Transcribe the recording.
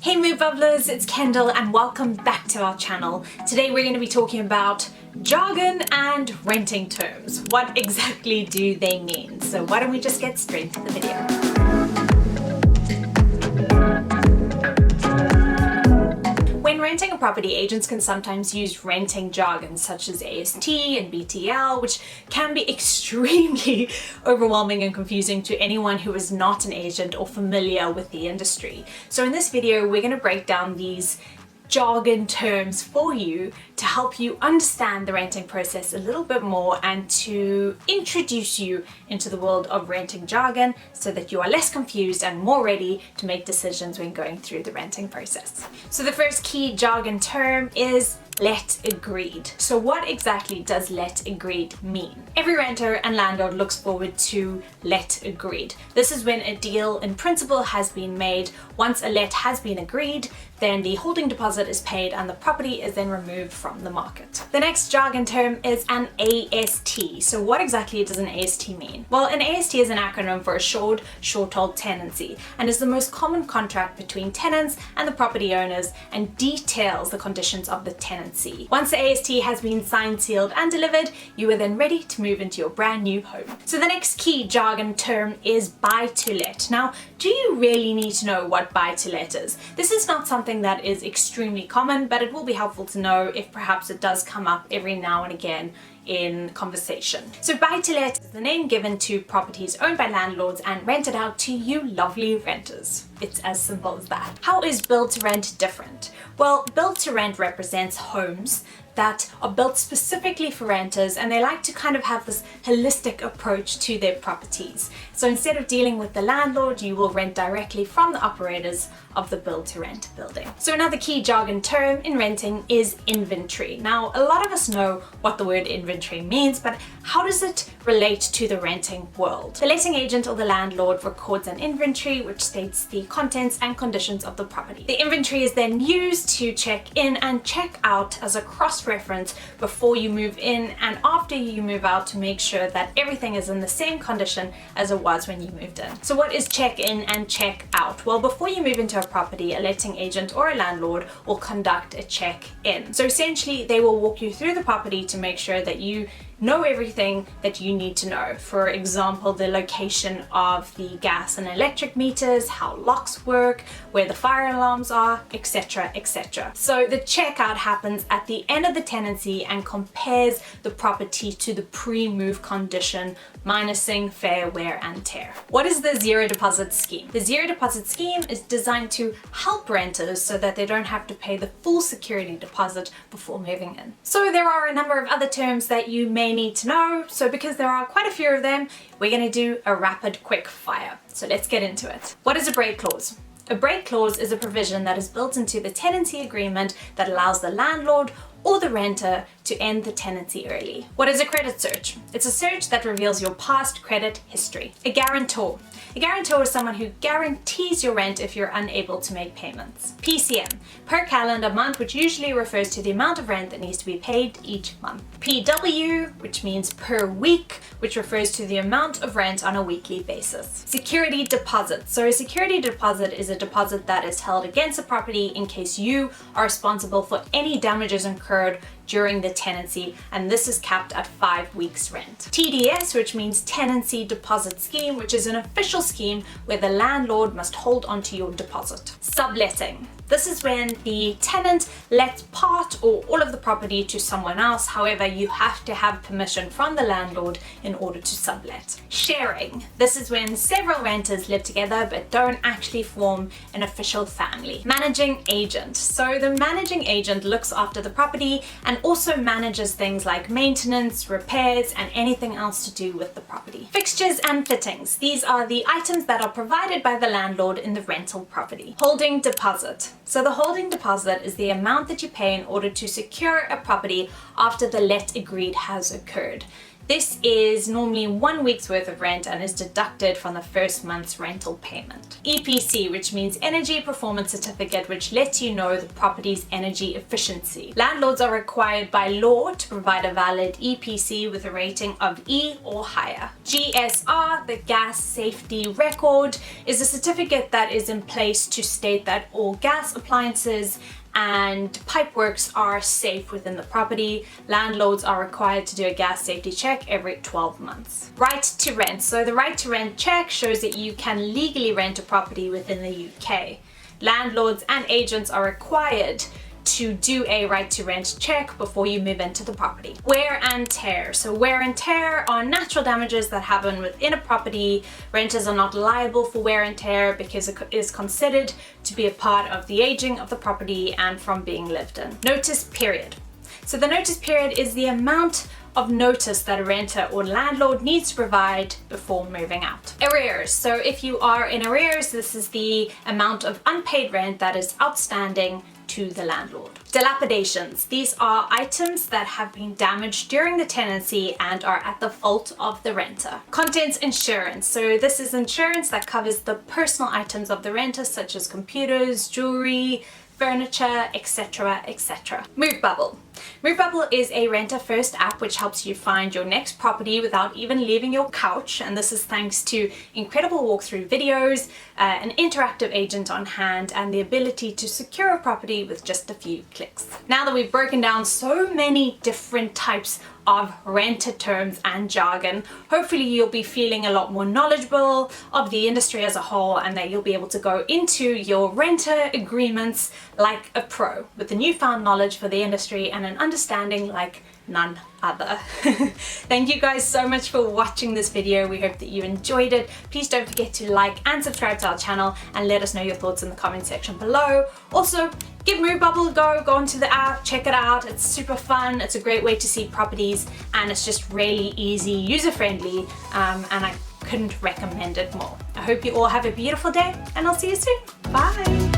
Hey Movebubblers, it's Kendall and welcome back to our channel. Today we're going to be talking about jargon and renting terms. What exactly do they mean? So why don't we just get straight to the video. When renting a property, agents can sometimes use renting jargon such as AST and BTL, which can be extremely overwhelming and confusing to anyone who is not an agent or familiar with the industry. So in this video, we're going to break down these jargon terms for you to help you understand the renting process a little bit more and to introduce you into the world of renting jargon so that you are less confused and more ready to make decisions when going through the renting process. So the first key jargon term is let agreed. So what exactly does let agreed mean? Every renter and landlord looks forward to let agreed. This is when a deal in principle has been made. Once a let has been agreed, then the holding deposit is paid and the property is then removed from the market. The next jargon term is an AST. So what exactly does an AST mean? Well, an AST is an acronym for Assured Short-Hold Tenancy and is the most common contract between tenants and the property owners and details the conditions of the tenancy. Once the AST has been signed, sealed and delivered, you are then ready to move into your brand new home. So the next key jargon term is buy to let. Now, do you really need to know what buy to let is? This is not something that is extremely common, but it will be helpful to know if perhaps it does come up every now and again in conversation. So buy to let is the name given to properties owned by landlords and rented out to you lovely renters. It's as simple as that. How is build to rent different? Well, build to rent represents homes that are built specifically for renters and they like to kind of have this holistic approach to their properties. So instead of dealing with the landlord, you will rent directly from the operators of the build to rent building. So another key jargon term in renting is inventory. Now, a lot of us know what the word inventory means, but how does it relate to the renting world? The letting agent or the landlord records an inventory which states the contents and conditions of the property. The inventory is then used to check in and check out as a cross-reference before you move in and after you move out to make sure that everything is in the same condition as it was when you moved in. So what is check in and check out? Well, before you move into a property, a letting agent or a landlord will conduct a check in. So essentially they will walk you through the property to make sure that you know everything that you need to know. For example, the location of the gas and electric meters, how locks work, where the fire alarms are, etc, etc. So the checkout happens at the end of the tenancy and compares the property to the pre-move condition, minusing fair wear and tear. What is the zero deposit scheme? The zero deposit scheme is designed to help renters so that they don't have to pay the full security deposit before moving in. So there are a number of other terms that you may need to know. So because there are quite a few of them, we're going to do a rapid quick fire. So let's get into it. What is a break clause? A break clause is a provision that is built into the tenancy agreement that allows the landlord or the renter to end the tenancy early. What is a credit search? It's a search that reveals your past credit history. A guarantor. A guarantor is someone who guarantees your rent if you're unable to make payments. PCM, per calendar month, which usually refers to the amount of rent that needs to be paid each month. PW, which means per week, which refers to the amount of rent on a weekly basis. Security deposit. So a security deposit is a deposit that is held against a property in case you are responsible for any damages incurred during the tenancy, and this is capped at 5 weeks rent. TDS, which means Tenancy Deposit Scheme, which is an official scheme where the landlord must hold onto your deposit. Subletting. This is when the tenant lets part or all of the property to someone else. However, you have to have permission from the landlord in order to sublet. Sharing. This is when several renters live together but don't actually form an official family. Managing agent. So the managing agent looks after the property and also manages things like maintenance, repairs, and anything else to do with the property. Fixtures and fittings. These are the items that are provided by the landlord in the rental property. Holding deposit. So the holding deposit is the amount that you pay in order to secure a property after the let agreed has occurred. This is normally 1 week's worth of rent and is deducted from the first month's rental payment. EPC, which means Energy Performance Certificate, which lets you know the property's energy efficiency. Landlords are required by law to provide a valid EPC with a rating of E or higher. GSR, the Gas Safety Record, is a certificate that is in place to state that all gas appliances and pipeworks are safe within the property. Landlords are required to do a gas safety check every 12 months. Right to rent. So the right to rent check shows that you can legally rent a property within the UK. Landlords and agents are required to do a right to rent check before you move into the property. Wear and tear. So wear and tear are natural damages that happen within a property. Renters are not liable for wear and tear because it is considered to be a part of the aging of the property and from being lived in. Notice period. So the notice period is the amount of notice that a renter or landlord needs to provide before moving out. Arrears. So if you are in arrears, this is the amount of unpaid rent that is outstanding to the landlord. Dilapidations. These are items that have been damaged during the tenancy and are at the fault of the renter. Contents insurance. So this is insurance that covers the personal items of the renter, such as computers, jewelry, furniture, etc., etc. Movebubble. Movebubble is a renter first app which helps you find your next property without even leaving your couch, and this is thanks to incredible walkthrough videos, an interactive agent on hand, and the ability to secure a property with just a few clicks. Now that we've broken down so many different types of renter terms and jargon, hopefully you'll be feeling a lot more knowledgeable of the industry as a whole, and that you'll be able to go into your renter agreements like a pro with the newfound knowledge for the industry and an understanding like none other. Thank you guys so much for watching this video. We hope that you enjoyed it. Please don't forget to like and subscribe to our channel and let us know your thoughts in the comment section below. Also, give Movebubble a go onto the app, check it out. It's super fun. It's a great way to see properties and it's just really easy, user-friendly, and I couldn't recommend it more. I hope you all have a beautiful day and I'll see you soon. Bye.